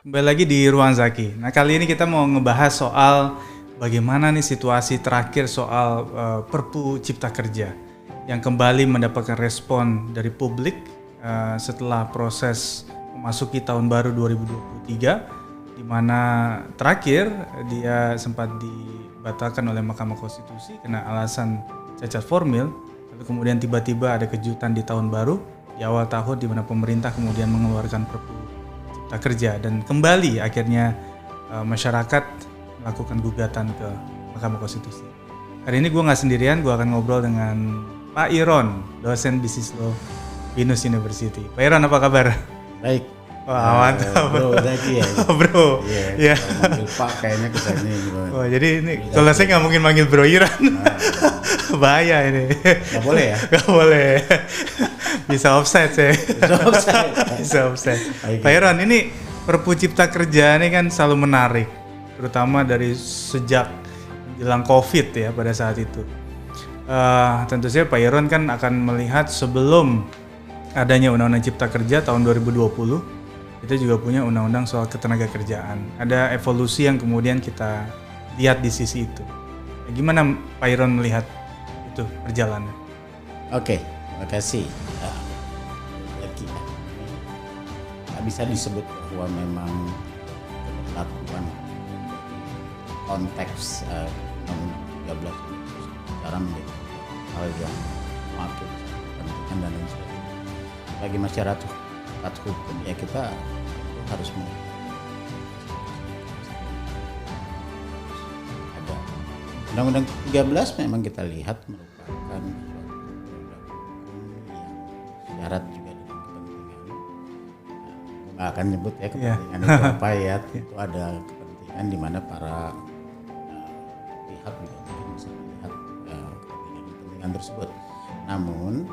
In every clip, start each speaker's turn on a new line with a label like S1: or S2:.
S1: Kembali lagi di Ruang Zaki. Nah, kali ini kita mau ngebahas soal bagaimana nih situasi terakhir soal Perpu Cipta Kerja yang kembali mendapatkan respon dari publik setelah proses memasuki tahun baru 2023, di mana terakhir dia sempat dibatalkan oleh Mahkamah Konstitusi karena alasan cacat formil. Lalu kemudian tiba-tiba ada kejutan di tahun baru, di awal tahun, di mana pemerintah kemudian mengeluarkan Perpu Kerja dan kembali akhirnya masyarakat melakukan gugatan ke Mahkamah Konstitusi. Hari ini gue nggak sendirian, gue akan ngobrol dengan Pak Iron, dosen Business Law Binus University. Pak Iron, apa kabar?
S2: Baik.
S1: Wah, mantap.
S2: Bro, Zaki ya.
S1: Bro.
S2: Iya. Manggil Pak kayaknya kesannya gimana.
S1: Oh, jadi ini kalau saya nggak mungkin manggil Bro Iron. Bahaya ini.
S2: Nggak boleh ya?
S1: Nggak boleh. Bisa offside saya. Bisa offside. Pak Iron, ini Perpu Cipta Kerja ini kan selalu menarik, terutama dari sejak jelang COVID ya pada saat itu. Tentu saja Pak Iron kan akan melihat sebelum adanya Undang-Undang Cipta Kerja tahun 2020, kita juga punya Undang-Undang soal Ketenagakerjaan. Ada evolusi yang kemudian kita lihat di sisi itu. Gimana Pak Iron melihat itu perjalanan?
S2: Oke, terima kasih. Nggak bisa disebut bahwa memang perlakuan konteks Undang-Undang 13 secara menjadi hal yang makin penting dan lain sebagainya. Bagi masyarakat hukum ya kita harus ada Undang-Undang 13 memang kita lihat merupakan syarat juga dengan kepentingan. Nggak akan nyebut ya kepentingan itu apa ya. Itu ada kepentingan di mana para pihak juga mungkin bisa melihat kepentingan tersebut. Namun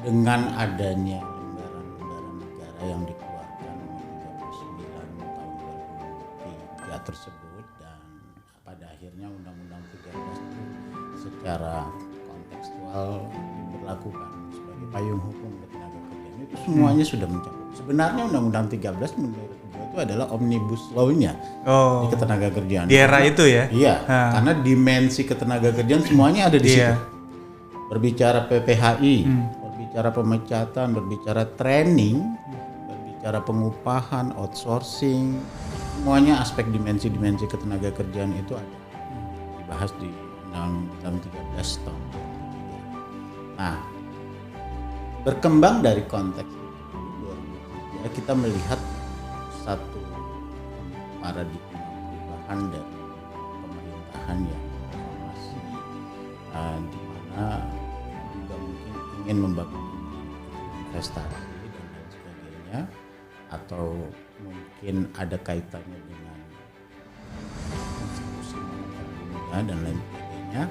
S2: dengan adanya lembaran-lembaran negara yang dikeluarkan nomor 39 tahun 2003 tersebut dan pada akhirnya Undang-Undang 13 itu secara kontekstual diberlakukan sebagai payung hukum ketenagakerjaan itu semuanya sudah mencakup. Sebenarnya Undang-Undang 13 menurut gue itu adalah omnibus law-nya di ketenagakerjaan.
S1: Di era itu ya?
S2: Iya, karena dimensi ketenagakerjaan semuanya ada di situ. Berbicara PPHI, berbicara pemecatan, berbicara training, berbicara pengupahan, outsourcing, semuanya aspek dimensi-dimensi ketenagakerjaan itu ada dibahas di Undang-Undang 13 tahun 2003. Nah, berkembang dari konteks itu, ya kita melihat satu paradigma perubahan dari pemerintahan yang masih di mana juga mungkin ingin membangun investasi dan lain sebagainya, atau mungkin ada kaitannya dengan institusi moneter dunia dan lain sebagainya.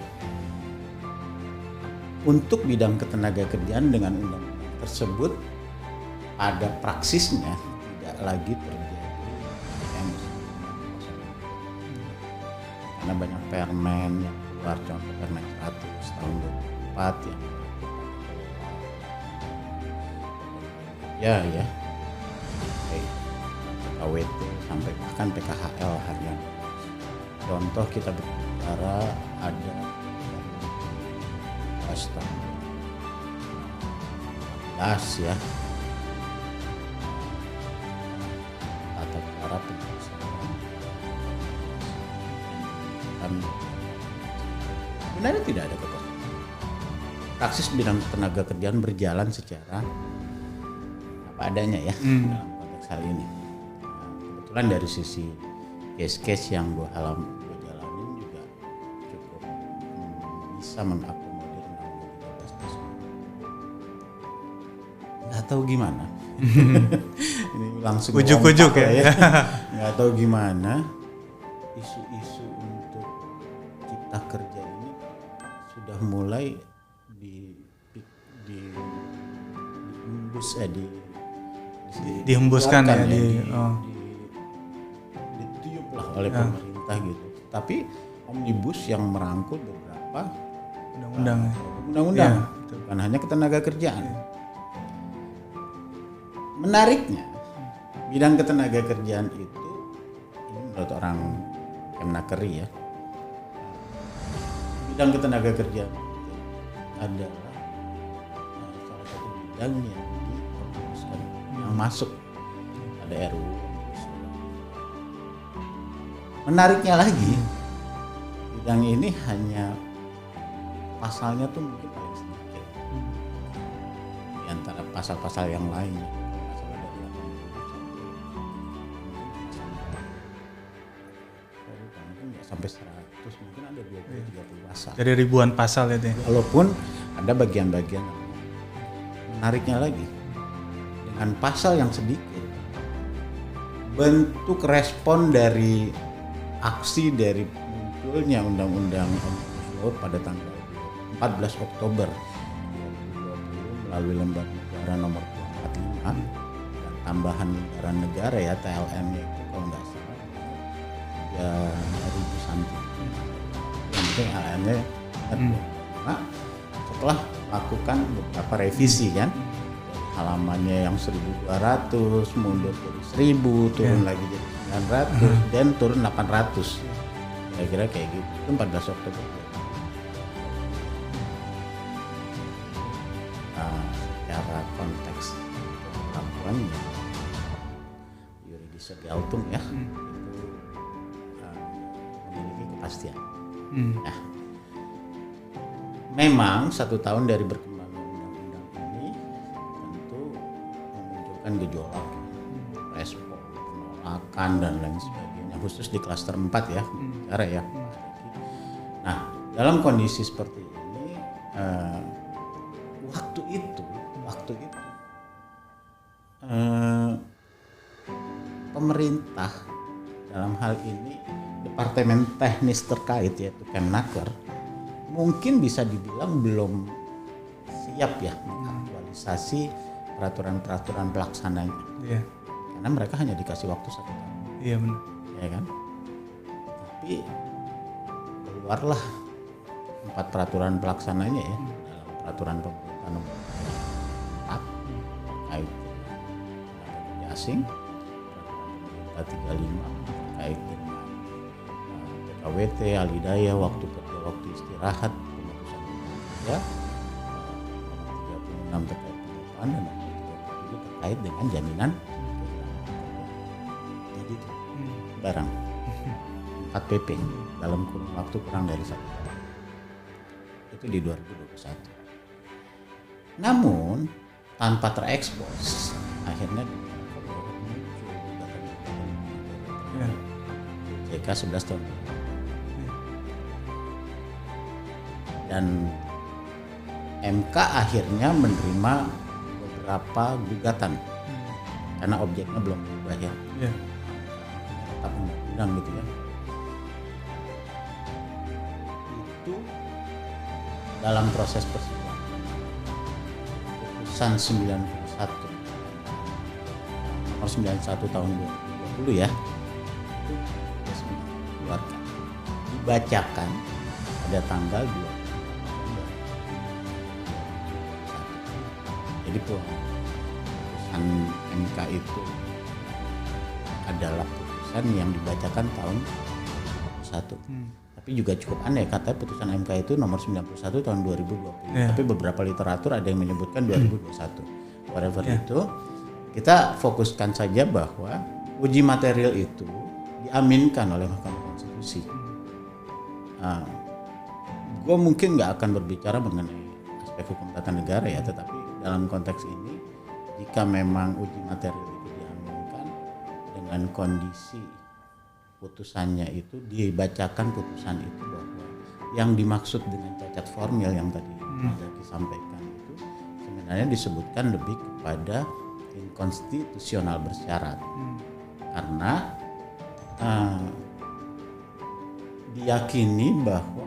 S2: Untuk bidang ketenagakerjaan dengan undang-undang tersebut ada praksisnya tidak lagi terjadi karena banyak permen yang keluar, contoh Permen 100 tahun 2004 yang ya KWT sampai bahkan PKHL harian. Contoh kita berbicara ada tahun 14 ya tata cara penyelesaian kan sebenarnya tidak ada kekosongan. Praksis bidang tenaga kerjaan berjalan secara apa adanya ya dalam konteks hal ini. Kebetulan dari sisi case-case yang gue jalanin juga cukup bisa mengakomodir Undang-Undang 13 tersebut. Nggak tahu gimana. Ini langsung
S1: ujuk-ujuk ya.
S2: Nggak tahu gimana isu-isu untuk cipta kerja ini sudah mulai
S1: dihembuskan ya,
S2: ditiup lah oleh pemerintah gitu. Tapi omnibus yang merangkul beberapa undang-undang, bukan hanya ketenagakerjaan. Menariknya Bidang ketenagakerjaan itu, ini menurut orang Kemnakeri ya, bidang ketenagakerjaan itu adalah salah satu bidang yang difokuskan, yang masuk pada RUU. Menariknya lagi, bidang ini hanya pasalnya tuh mungkin paling sedikit di antara pasal-pasal yang lain. Pasal ada 80 mungkin nggak sampai 100, mungkin ada 20-30 pasal.
S1: Dari ribuan pasal itu ya.
S2: Walaupun ada bagian-bagian yang menariknya lagi, dengan pasal yang sedikit, bentuk respon dari aksi dari munculnya Undang-Undang Omnibus Law pada tanggal 14 Oktober 2020 melalui Lembar Negara nomor 245 dan tambahan lembaran negara ya TLM-nya itu kalau nggak salah ya 3.000 something. Yang penting TLM-nya setelah melakukan beberapa revisi kan, halamannya yang 1.200 mundur jadi 1.000, turun lagi jadi 900 dan turun 800, kira-kira kayak gitu. Itu 14 Oktober. Secara konteks perlakuannya yuridis Geltung ya, itu memiliki kepastian. Nah, memang 1 tahun dari berkembangnya undang-undang ini tentu memunculkan gejolak, respon, penolakan dan lain sebagainya, khusus di klaster 4 ya, cara ya. Nah, dalam kondisi seperti ini, waktu itu pemerintah dalam hal ini departemen teknis terkait yaitu Kemnaker mungkin bisa dibilang belum siap ya mengaktualisasi peraturan-peraturan pelaksananya.
S1: Iya.
S2: Karena mereka hanya dikasih waktu 1 tahun.
S1: Iya benar.
S2: Ya kan? Tapi keluarlah 4 peraturan pelaksananya ya, dalam peraturan pemerintah nomor 4 terkait kerja asing, peraturan pemerintah 35 terkait dengan PKWT, alidaya, waktu kerja, waktu istirahat, pemutusan kerja, nomor 36 terkait pengupahan dan nomor 37 terkait dengan jaminan. Jadi itu barang 4 PP dalam kurun waktu kurang dari 1 tahun. Itu di 2021. Namun tanpa terekspos, akhirnya JK 11 tahun. Dan MK akhirnya menerima beberapa gugatan karena objeknya belum berubah ya. Tetap undang-undang gitu ya. Itu dalam proses persidangan putusan 91 nomor 91 tahun 2020 ya, itu resmi dikeluarkan, dibacakan pada tanggal 2 November. Jadi putusan MK itu adalah putusan yang dibacakan tahun 2021. Tapi juga cukup aneh, katanya putusan MK itu nomor 91 tahun 2020. Tapi beberapa literatur ada yang menyebutkan 2021. Whatever itu, kita fokuskan saja bahwa uji material itu diaminkan oleh Mahkamah Konstitusi. Gue mungkin nggak akan berbicara mengenai aspek hukum tata negara ya, tetapi dalam konteks ini, jika memang uji material itu diaminkan dengan kondisi putusannya itu dibacakan putusan itu bahwa yang dimaksud dengan cacat formil yang tadi disampaikan itu sebenarnya disebutkan lebih kepada inkonstitusional bersyarat karena diyakini bahwa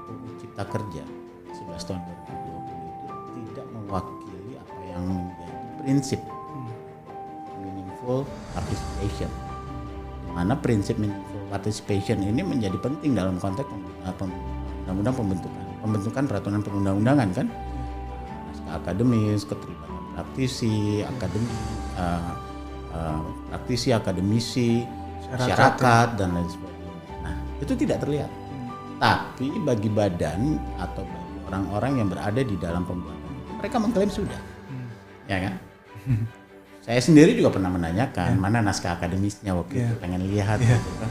S2: UU Cipta Kerja 11 tahun 2020 itu tidak mewakili apa yang menjadi prinsip meaningful participation. Mana prinsip meaningful participation ini menjadi penting dalam konteks undang-undang pembentukan peraturan perundang-undangan kan, naskah akademis, keterlibatan praktisi, akademik, praktisi, akademisi, masyarakat dan lain sebagainya. Nah, itu tidak terlihat. Tapi bagi badan atau bagi orang-orang yang berada di dalam pembuatan, mereka mengklaim sudah, ya kan? Saya sendiri juga pernah menanyakan mana naskah akademisnya waktu itu, pengen lihat gitu kan,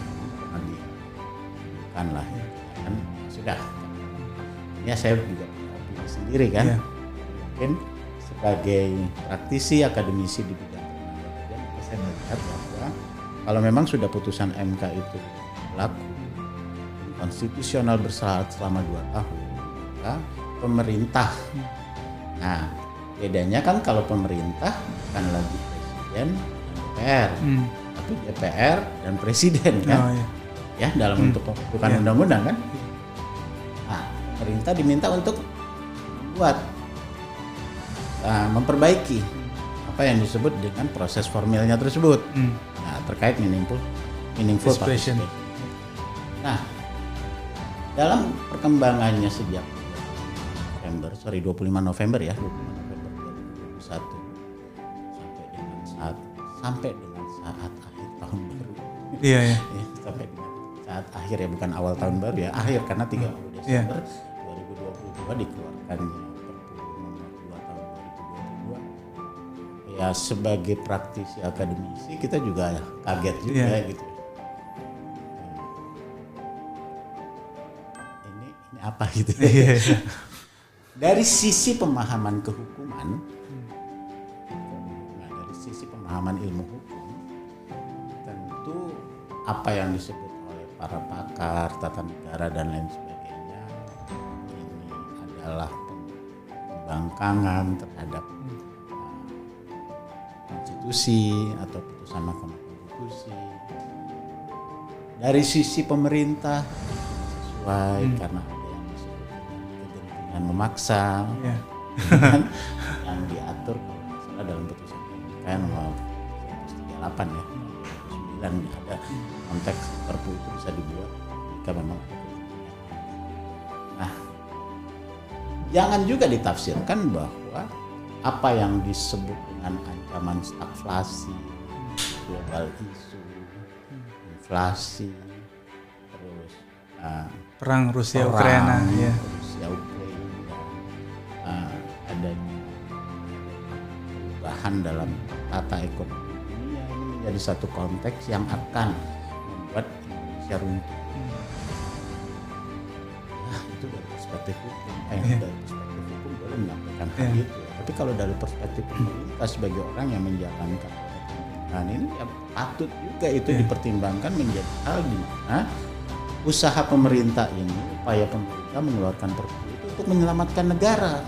S2: kan lah, kan sudah. Ya saya juga punya opini sendiri kan, mungkin sebagai praktisi akademisi di bidang ketenaga saya melihat bahwa kalau memang sudah putusan MK itu berlaku konstitusional bersyarat selama 2 tahun, maka pemerintah. Nah, bedanya kan kalau pemerintah kan lagi presiden dan DPR, tapi DPR dan presiden kan, ya dalam bentuk bukan undang-undang kan. Nah, pemerintah diminta untuk membuat, memperbaiki apa yang disebut dengan proses formilnya tersebut. Nah, terkait meaningful participation. Nah, dalam perkembangannya sejak 25 November ya, 25 November 2021 sampai dengan saat akhir tahun baru.
S1: Iya.
S2: Sampai dengan saat akhir ya, bukan awal tahun baru ya, akhir karena 30 Desember 2022 dikeluarkannya Perpu nomor 2 tahun 2022. Ya sebagai praktisi akademisi kita juga kaget juga gitu. Ini apa gitu. Dari sisi pemahaman kehukuman, dari sisi pemahaman ilmu hukum, tentu apa yang disebut oleh para pakar tata negara dan lain sebagainya ini adalah pembangkangan terhadap konstitusi atau putusan Mahkamah Konstitusi. Dari sisi pemerintah sesuai karena memaksa yang diatur kalau tidak salah dalam putusan MK nomor 138 ya 9 ada konteks Perpu itu bisa dibuat jika memang ada. Nah, jangan juga ditafsirkan bahwa apa yang disebut dengan ancaman stagflasi, global isu, inflasi, terus
S1: perang Rusia Ukraina
S2: adanya perubahan dalam tata ekonomi dunia ini menjadi satu konteks yang akan membuat Indonesia runtuh. Nah, itu dari perspektif hukum, dari perspektif hukum boleh menyampaikan hal itu. Tapi kalau dari perspektif pemerintah sebagai orang yang menjalankan pemerintahan ini ya patut juga itu dipertimbangkan menjadi hal di mana usaha pemerintah ini, upaya pemerintah mengeluarkan perpu itu untuk menyelamatkan negara.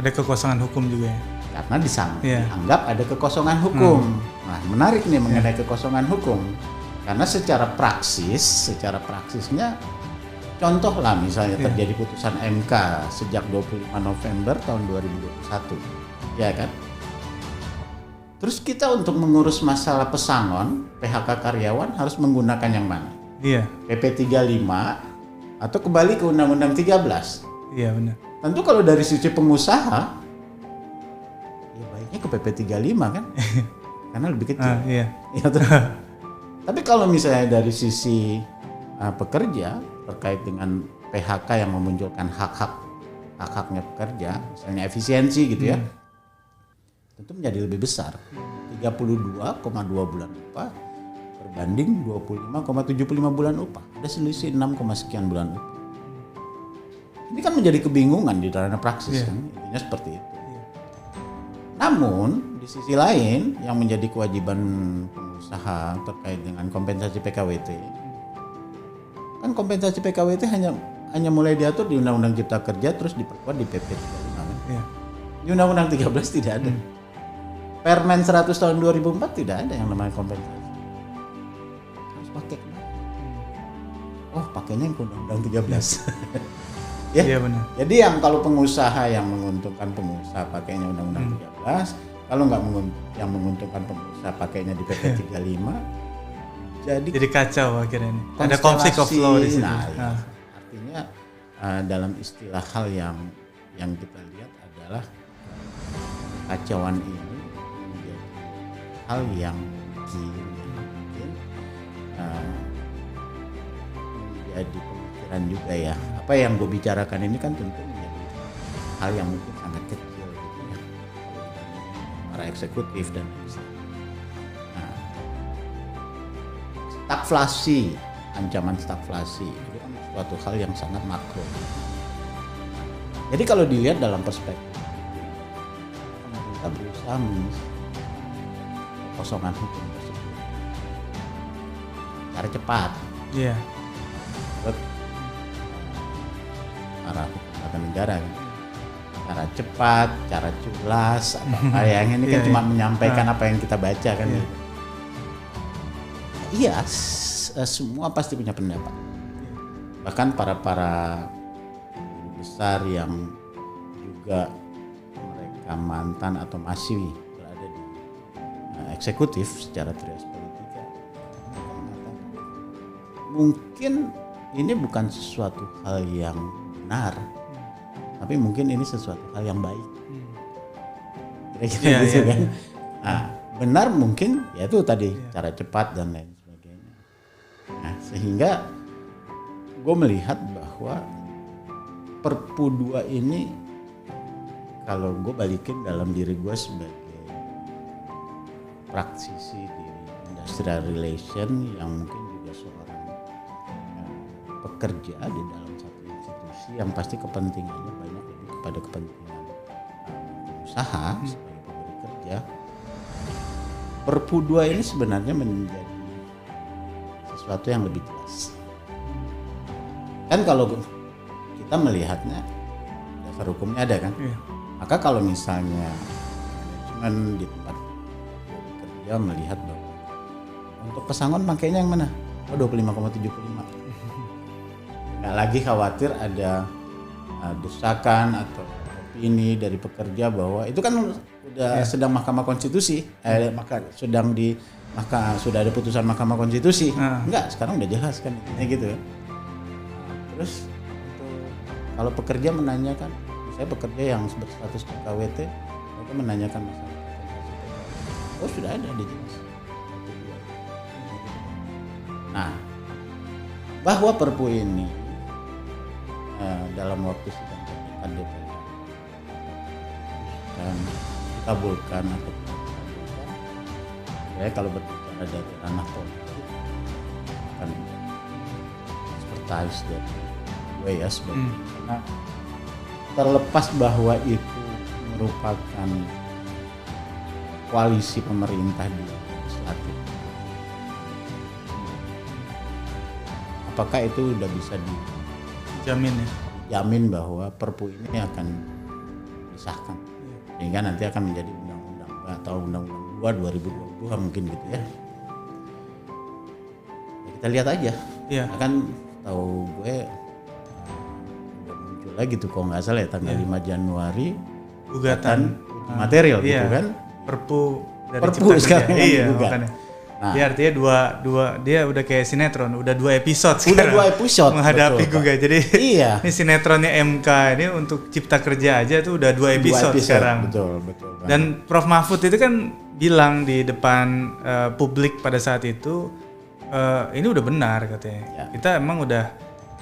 S1: Ada kekosongan hukum juga ya?
S2: Karena dianggap ada kekosongan hukum. Nah, menarik nih mengenai kekosongan hukum. Karena secara praksisnya, contohlah misalnya terjadi putusan MK sejak 25 November tahun 2021. Ya kan? Terus kita untuk mengurus masalah pesangon, PHK karyawan harus menggunakan yang mana?
S1: Iya.
S2: PP 35 atau kembali ke Undang-Undang 13.
S1: Iya benar.
S2: Tentu kalau dari sisi pengusaha, ya baiknya ke PP 35 kan, karena lebih kecil. Tapi kalau misalnya dari sisi pekerja terkait dengan PHK yang memunculkan hak-haknya pekerja, misalnya efisiensi gitu ya, tentu menjadi lebih besar. 32,2 bulan upah berbanding 25,75 bulan upah. Ada selisih 6, sekian bulan upah. Ini kan menjadi kebingungan di ranah praksis kan, intinya seperti itu. Namun di sisi lain yang menjadi kewajiban pengusaha terkait dengan kompensasi PKWT, kan kompensasi PKWT hanya mulai diatur di Undang-Undang Cipta Kerja terus diperkuat di PP 35 kan. Di Undang-Undang 13 tidak ada. Permen 100 tahun 2004 tidak ada yang namanya kompensasi. Harus pakai. Oh, pakainya yang Undang-Undang 13. Iya benar. Jadi yang kalau pengusaha yang menguntungkan pengusaha pakainya Undang-Undang 13, kalau nggak yang menguntungkan pengusaha pakainya di PP 35, jadi kacau akhirnya ini. Ada conflict of law di sini. Nah, artinya dalam istilah hal yang kita lihat adalah kacauan ini menjadi hal yang mungkin menjadi pemikiran juga ya. Apa yang gue bicarakan ini kan tentu menjadi hal yang mungkin sangat kecil gitu ya, para eksekutif dan nah, stagflasi, ancaman stagflasi itu kan suatu hal yang sangat makro. Jadi kalau dilihat dalam perspektif pemerintah berusaha mengisi kekosongan hukum tersebut secara cepat.
S1: Iya.
S2: Menurut para hukum tata negara kan. Cara cepat, cara culas, apa yang ini kan cuma menyampaikan apa yang kita baca kan gitu. Iya, semua pasti punya pendapat. Bahkan para guru besar yang juga mereka mantan atau masih berada di eksekutif secara trias politika, mungkin ini bukan sesuatu hal yang benar, tapi mungkin ini sesuatu hal yang baik. Kira-kira gitu kan. Nah, benar mungkin ya itu tadi cara cepat dan lain sebagainya. Nah, sehingga gue melihat bahwa Perpu 2 ini kalau gue balikin dalam diri gue sebagai praktisi di industrial relation yang mungkin juga seorang pekerja di dalam satu institusi yang pasti kepentingannya banyak lebih kepada kepentingan usaha sebagai pemberi kerja. Perpu 2 ini sebenarnya menjadi sesuatu yang lebih jelas. Kan kalau kita melihatnya dasar hukumnya ada kan, maka kalau misalnya manajemen di tempat kerja melihat bahwa untuk pesangon makanya yang mana? 25,75. Nggak lagi khawatir ada desakan atau opini dari pekerja bahwa itu kan udah sedang Mahkamah Konstitusi, sudah ada putusan Mahkamah Konstitusi. Enggak, sekarang udah jelas kan gitu. Terus kalau pekerja menanyakan, saya pekerja yang berstatus PKWT, mereka menanyakan masalah kompensasi. Oh sudah ada jelas. Nah, bahwa Perpu ini dalam waktu sidang terdekat DPR dan dikabulkan atau tidak dikabulkan, saya kalau berbicara dari ranah politik akan expertise dari gue ya sebagai terlepas bahwa itu merupakan koalisi pemerintah di legislatif, apakah itu udah bisa dijamin bahwa Perpu ini akan disahkan sehingga nanti akan menjadi undang-undang atau undang-undang 2 2022 mungkin gitu ya. Kita lihat aja. Akan tahu gue udah muncul lagi tuh kalau nggak salah ya tanggal 5 Januari
S1: gugatan
S2: material gitu kan.
S1: Perpu dari
S2: Perpu
S1: Cipta
S2: sekarang
S1: Kerja.
S2: makanya. Nah,
S1: dia artinya dua dia udah kayak sinetron, udah 2 episode
S2: sekarang. Udah 2 episode
S1: menghadapi gugat. Jadi
S2: iya.
S1: Ini sinetronnya MK ini untuk Cipta Kerja aja tuh udah 2 episode sekarang.
S2: Betul.
S1: Dan Prof Mahfud itu kan bilang di depan publik pada saat itu ini udah benar katanya. Kita emang udah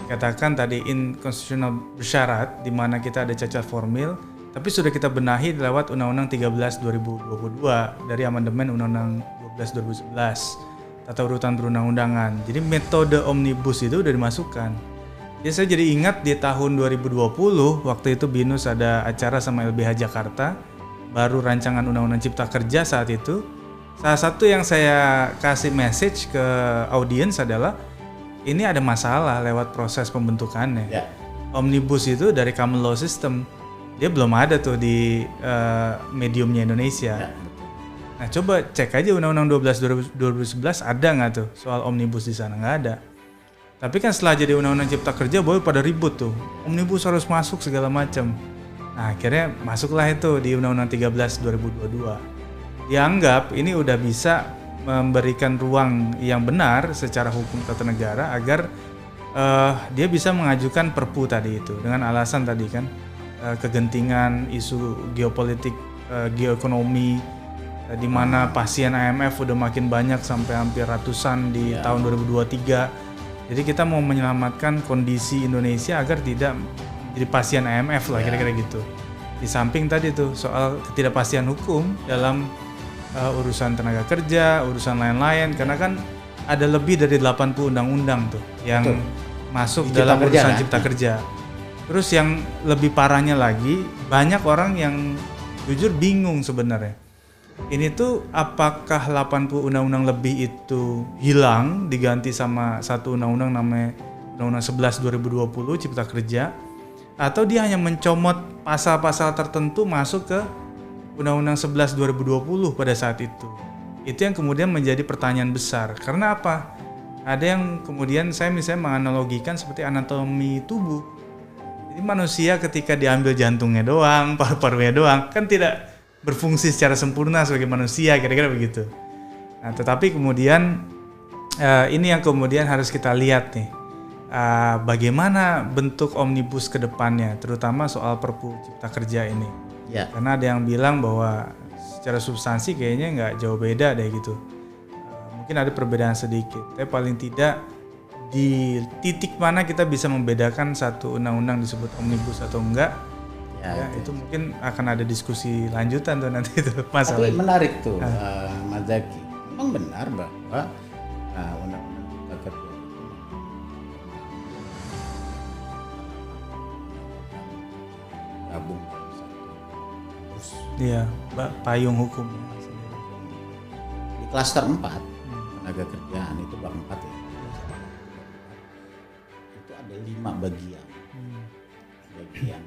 S1: katakan tadi inkonstitusional bersyarat di mana kita ada cacat formil, tapi sudah kita benahi lewat Undang-Undang 13 2022 dari amandemen Undang-Undang 12 2011 tata urutan perundang-undangan. Jadi metode omnibus itu udah dimasukkan. Ya saya jadi ingat di tahun 2020 waktu itu BINUS ada acara sama LBH Jakarta, baru rancangan Undang-Undang Cipta Kerja saat itu. Salah satu yang saya kasih message ke audiens adalah ini ada masalah lewat proses pembentukannya. Omnibus itu dari common law system, dia belum ada tuh di mediumnya Indonesia. Nah coba cek aja Undang-Undang 12 2011 ada nggak tuh soal omnibus di sana, nggak ada. Tapi kan setelah jadi Undang-Undang Cipta Kerja baru pada ribut tuh, omnibus harus masuk segala macam. Nah akhirnya masuklah itu di Undang-Undang 13 2022. Dianggap ini udah bisa memberikan ruang yang benar secara hukum tata negara agar dia bisa mengajukan perpu tadi itu dengan alasan tadi kan kegentingan isu geopolitik, geoekonomi, di mana pasien IMF udah makin banyak sampai hampir ratusan di tahun 2023. Jadi kita mau menyelamatkan kondisi Indonesia agar tidak jadi pasien IMF lah kira-kira gitu. Di samping tadi tuh soal ketidakpastian hukum dalam urusan tenaga kerja, urusan lain-lain, karena kan ada lebih dari 80 undang-undang tuh yang masuk
S2: Di
S1: dalam
S2: Cipta Kerja,
S1: urusan
S2: kan?
S1: Cipta Kerja. Terus yang lebih parahnya lagi, banyak orang yang jujur bingung sebenarnya. Ini tuh apakah 80 undang-undang lebih itu hilang diganti sama satu undang-undang namanya Undang-Undang 11 2020 Cipta Kerja, atau dia hanya mencomot pasal-pasal tertentu masuk ke Undang-Undang 11 2020 pada saat itu. Itu yang kemudian menjadi pertanyaan besar. Karena apa? Ada yang kemudian saya misalnya menganalogikan seperti anatomi tubuh. Jadi manusia ketika diambil jantungnya doang, paru-parunya doang, kan tidak berfungsi secara sempurna sebagai manusia, kira-kira begitu. Nah, tetapi kemudian ini yang kemudian harus kita lihat nih. Bagaimana bentuk omnibus ke depannya, terutama soal Perpu Cipta Kerja ini.
S2: Ya.
S1: Karena ada yang bilang bahwa secara substansi kayaknya nggak jauh beda deh gitu. Mungkin ada perbedaan sedikit, tapi paling tidak di titik mana kita bisa membedakan satu undang-undang disebut omnibus atau enggak. Ya, itu mungkin akan ada diskusi lanjutan tuh nanti itu masalah.
S2: Tapi menarik tuh Mas Zaki. Memang benar bahwa undang-undang Cipta Kerja gabung dalam satu bus.
S1: Iya, payung hukum.
S2: Di klaster 4 tenaga kerjaan itu bab 4 ya. Itu ada 5 bagian. Bagian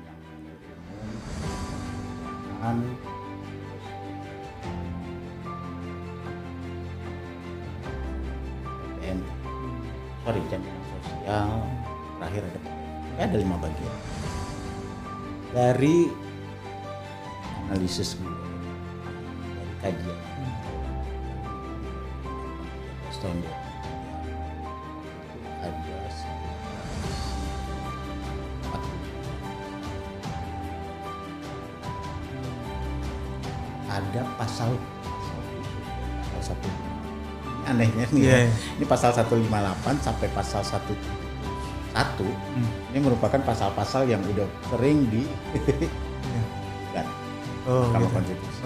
S2: yang umum, jaminan sosial, terakhir ada 5 bagian. Dari analisis gue, dari kajian tahun 2003, ada ada pasal satu. Anehnya nih, ini pasal 158 sampai pasal 171 ini merupakan pasal-pasal yang udah sering di kan Mahkamah Konstitusi.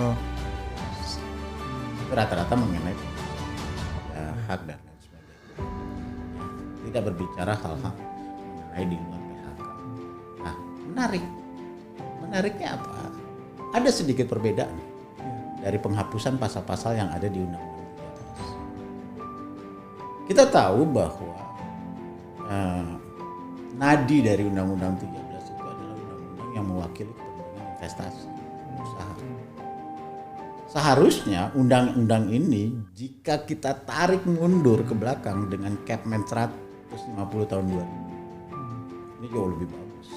S2: Itu rata-rata mengenai hak dan lain sebagainya. Tidak berbicara hal-hal mengenai di luar PHK. Nah, menariknya apa? Ada sedikit perbedaan dari penghapusan pasal-pasal yang ada di Undang-Undang 13. Kita tahu bahwa nadi dari Undang-Undang 13 itu adalah undang-undang yang mewakili kepentingan investasi usaha. Seharusnya undang-undang ini jika kita tarik mundur ke belakang dengan Kepmen 150 tahun 2000 ini jauh lebih bagus.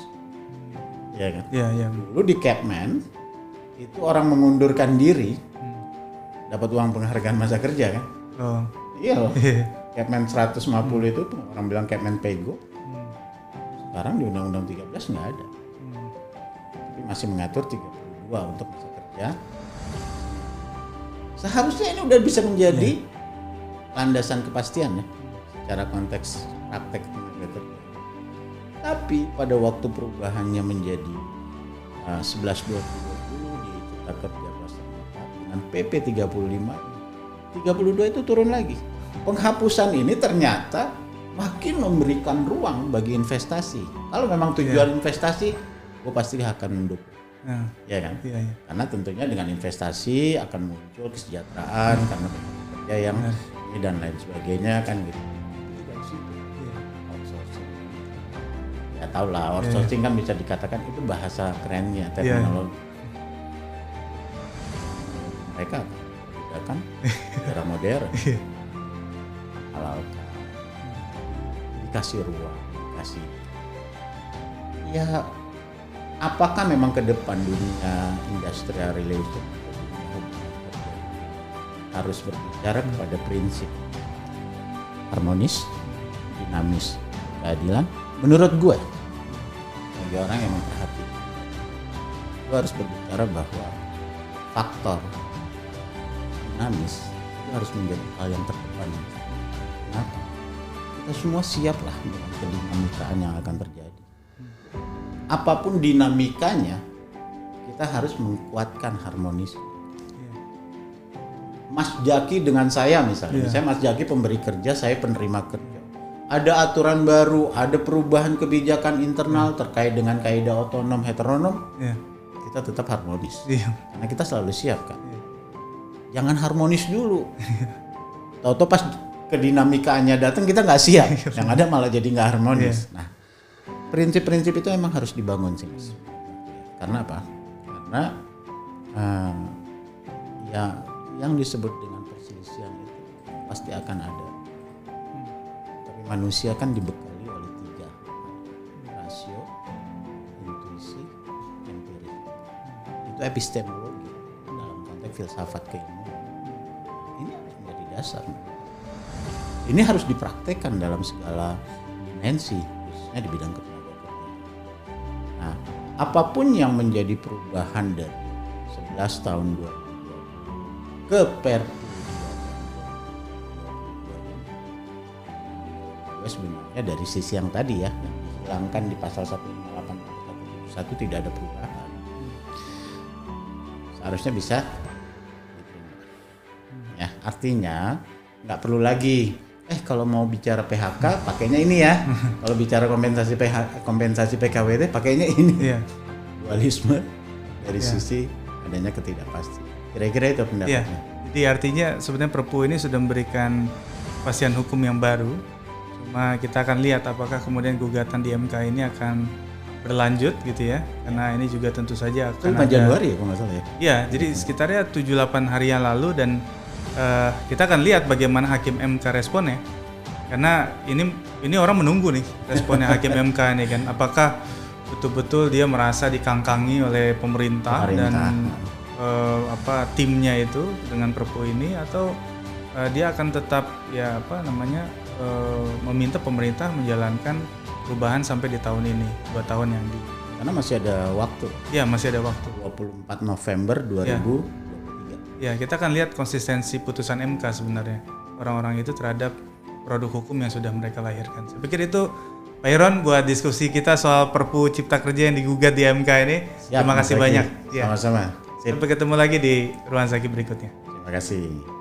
S2: Ya kan?
S1: Iya.
S2: Dulu di Kepmen itu orang mengundurkan diri dapat uang penghargaan masa kerja kan? Iya loh. Kepmen 150 itu orang bilang Kepmen Pego. Sekarang di Undang-Undang 13 nggak ada. Tapi masih mengatur 32 untuk masa kerja. Seharusnya ini udah bisa menjadi landasan kepastian ya secara konteks praktek tenaga kerja. Tapi pada waktu perubahannya menjadi 11/2020 di Cipta Kerja Pasal 4 dengan PP 32 itu turun lagi. Penghapusan ini ternyata makin memberikan ruang bagi investasi. Kalau memang tujuan investasi, gue pasti akan mendukung. Ya kan? Karena tentunya dengan investasi akan muncul kesejahteraan karena kerja yang ini dan lain sebagainya kan gitu. Dari situ. Outsourcing. Ya tau lah, outsourcing kan bisa dikatakan itu bahasa kerennya teknologi. Mereka kan era modern. Halalkan. Dikasih ruang, dikasih. Ya, apakah memang ke depan dunia industrial relation harus berbicara kepada prinsip harmonis, dinamis, keadilan? Menurut gue, bagi orang yang memperhatikan, gue harus berbicara bahwa faktor dinamis itu harus menjadi hal yang terdepan. Kenapa? Kita semua siaplah dengan kedinamikaan yang akan terjadi. Apapun dinamikanya, kita harus menguatkan harmonis. Mas Jaki dengan saya misalnya, saya Mas Jaki pemberi kerja, saya penerima kerja. Ada aturan baru, ada perubahan kebijakan internal terkait dengan kaidah otonom heteronom, kita tetap harmonis. Karena kita selalu siap kan. Jangan harmonis dulu. Tahu-tahu pas kedinamikaannya datang kita nggak siap, yang ada malah jadi nggak harmonis. Nah, prinsip-prinsip itu emang harus dibangun sih Mas. Karena apa? Karena ya yang disebut dengan perselisihan itu pasti akan ada. Tapi manusia kan dibekali oleh 3, rasio, intuisi, empirik. Itu epistemologi dalam konteks filsafat keilmuan. Ini harus menjadi dasar. Ini harus dipraktekkan dalam segala dimensi, khususnya di bidang ketenagakerjaan. Nah, apapun yang menjadi perubahan dari 11 tahun 2020 ke Perpu 2022 sebenarnya dari sisi yang tadi ya, yang dihilangkan di pasal 158 171 tidak ada perubahan. Seharusnya bisa ya, artinya nggak perlu lagi kalau mau bicara PHK pakainya ini ya. Kalau bicara kompensasi PKWT pakainya ini. Dualisme dari sisi adanya ketidakpastian. Kira-kira itu pendapatnya.
S1: Jadi artinya sebenarnya Perpu ini sudah memberikan kepastian hukum yang baru. Cuma kita akan lihat apakah kemudian gugatan di MK ini akan berlanjut gitu ya. Karena ini juga tentu saja akan ada
S2: Januari ya kalau nggak salah ya.
S1: Iya, jadi sekitarnya 7-8 hari yang lalu dan kita akan lihat bagaimana Hakim MK responnya, karena ini orang menunggu nih responnya Hakim MK ini kan, apakah betul-betul dia merasa dikangkangi oleh pemerintah. Dan timnya itu dengan Perpu ini, atau dia akan tetap meminta pemerintah menjalankan perubahan sampai di tahun ini, 2 tahun yang
S2: karena masih ada waktu.
S1: Iya, masih ada waktu.
S2: 24 November 2023.
S1: Ya, kita akan lihat konsistensi putusan MK sebenarnya orang-orang itu terhadap produk hukum yang sudah mereka lahirkan. Saya pikir itu Pak Iron buat diskusi kita soal Perpu Cipta Kerja yang digugat di MK ini. Terima kasih banyak.
S2: Sama-sama.
S1: Sampai ketemu lagi di Ruang Zaki berikutnya.
S2: Terima kasih.